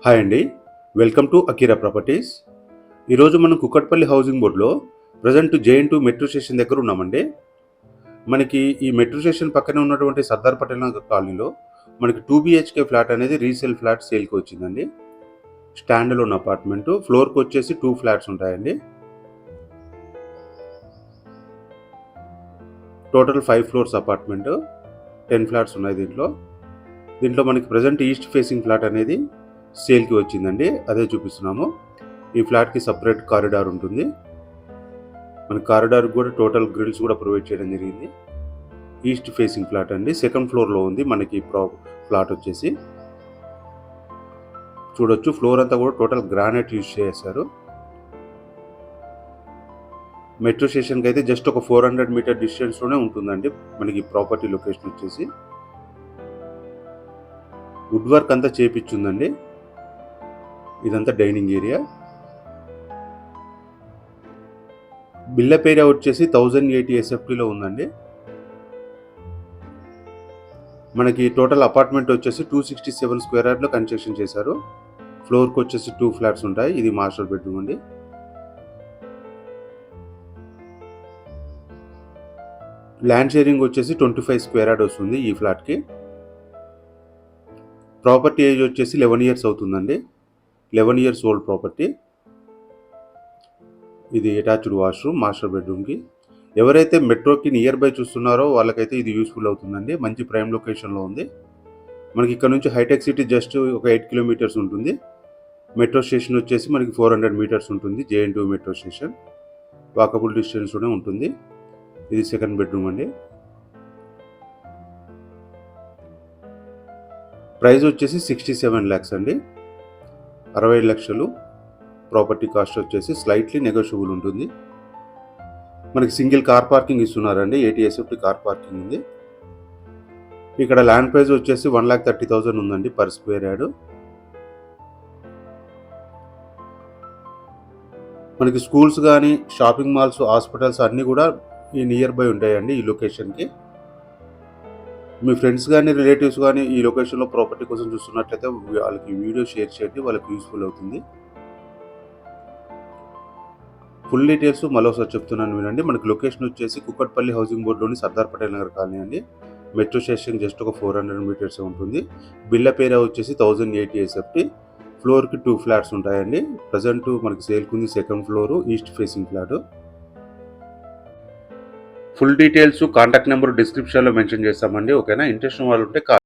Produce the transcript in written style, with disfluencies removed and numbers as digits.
Hi అండి, welcome to Akira properties. ఈరోజు మనం కుక్కట్పల్లి హౌసింగ్ బోర్డులో ప్రజెంట్ జేఎన్2 మెట్రో స్టేషన్ దగ్గర ఉన్నామండి. మనకి ఈ మెట్రో స్టేషన్ పక్కనే ఉన్నటువంటి సర్దార్ పటేల్ నగర్ కాలనీలో మనకి 2 BHK ఫ్లాట్ అనేది రీసేల్ ఫ్లాట్ సేల్కి వచ్చిందండి. స్టాండ్ అలోన్ అపార్ట్మెంట్, ఫ్లోర్కి వచ్చేసి 2 ఫ్లాట్స్ ఉంటాయండి. టోటల్ 5 ఫ్లోర్స్ అపార్ట్మెంట్, 10 ఫ్లాట్స్ ఉన్నాయి దీంట్లో మనకి ప్రజెంట్ ఈస్ట్ ఫేసింగ్ ఫ్లాట్ అనేది సేల్కి వచ్చిందండి. అదే చూపిస్తున్నాము. ఈ ఫ్లాట్కి సపరేట్ కారిడార్ ఉంటుంది. మన కారిడార్కి కూడా టోటల్ గ్రిల్స్ కూడా ప్రొవైడ్ చేయడం జరిగింది. ఈస్ట్ ఫేసింగ్ ఫ్లాట్ అండి, సెకండ్ ఫ్లోర్లో ఉంది మనకి ఫ్లాట్ వచ్చేసి. చూడొచ్చు, ఫ్లోర్ అంతా కూడా టోటల్ గ్రానైట్ యూజ్ చేశారు. మెట్రో స్టేషన్కి అయితే జస్ట్ ఒక 400 మీటర్ డిస్టెన్స్లోనే ఉంటుందండి మనకి ప్రాపర్టీ లొకేషన్ వచ్చేసి. వుడ్ వర్క్ అంతా చేపించుందండి. ఇదంతా డైనింగ్ ఏరియా. బిల్డప్ ఏరియా వచ్చేసి 1080 SFTలో ఉందండి. మనకి టోటల్ అపార్ట్మెంట్ వచ్చేసి 267 స్క్వేర్ యార్డ్లో కన్స్ట్రక్షన్ చేశారు. ఫ్లోర్కి వచ్చేసి 2 ఫ్లాట్స్ ఉంటాయి. ఇది మాస్టర్ బెడ్రూమ్ అండి. ల్యాండ్ షేరింగ్ వచ్చేసి 25 స్క్వేర్ యార్డ్ వస్తుంది ఈ ఫ్లాట్కి. ప్రాపర్టీ ఏజ్ వచ్చేసి 11 ఇయర్స్ అవుతుందండి. 11 ఇయర్స్ ఓల్డ్ ప్రాపర్టీ. ఇది అటాచ్డ్ వాష్రూమ్ మాస్టర్ బెడ్రూమ్కి. ఎవరైతే మెట్రోకి నియర్ బై చూస్తున్నారో వాళ్ళకైతే ఇది యూస్ఫుల్ అవుతుందండి. మంచి ప్రైమ్ లొకేషన్లో ఉంది. మనకి ఇక్కడ నుంచి హైటెక్ సిటీ జస్ట్ ఒక 8 కిలోమీటర్స్ ఉంటుంది. మెట్రో స్టేషన్ వచ్చేసి మనకి 400 మీటర్స్ ఉంటుంది. జేఎన్2 మెట్రో స్టేషన్ వాకబుల్ డిస్టెన్స్లోనే ఉంటుంది. ఇది సెకండ్ బెడ్రూమ్ అండి. ప్రైస్ వచ్చేసి 67 lakhs అండి, 65 లక్షలు. ప్రాపర్టీ కాస్ట్ వచ్చేసి స్లైట్లీ నెగోషియబుల్ ఉంటుంది. మనకి సింగిల్ కార్ పార్కింగ్ ఇస్తున్నారండి. 80 SFT కార్ పార్కింగ్ ఉంది. ఇక్కడ ల్యాండ్ ప్రైస్ వచ్చేసి 1,30,000 ఉందండి పర్ స్క్వేర్ యార్డ్. మనకి స్కూల్స్ కానీ, షాపింగ్ మాల్స్, హాస్పిటల్స్ అన్నీ కూడా ఈ నియర్ బై ఉంటాయండి ఈ లొకేషన్కి. మీ ఫ్రెండ్స్ కానీ, రిలేటివ్స్ కానీ ఈ లొకేషన్లో ప్రాపర్టీ కోసం చూస్తున్నట్లయితే వాళ్ళకి వీడియో షేర్ చేయండి, వాళ్ళకి యూస్ఫుల్ అవుతుంది. ఫుల్ డీటెయిల్స్ మరోసారి చెప్తున్నాను వినండి. మనకి లొకేషన్ వచ్చేసి కుక్కట్పల్లి హౌసింగ్ బోర్డులోని సర్దార్ పటేల్ నగర్ కాలనీ అండి. మెట్రో స్టేషన్ జస్ట్ ఒక 400 మీటర్స్ ఉంటుంది. బిల్డప్ ఏరియా వచ్చేసి 1080 SFT. ఫ్లోర్కి 2 ఫ్లాట్స్ ఉంటాయండి. ప్రజెంట్ మనకి సేల్కి ఉంది second floor, east facing flat. Full details, contact number డిస్క్రిప్షన్లో మెన్షన్ చేస్తామండి. ఓకేనా? ఇంట్రెస్ట్ వాళ్ళు ఉంటే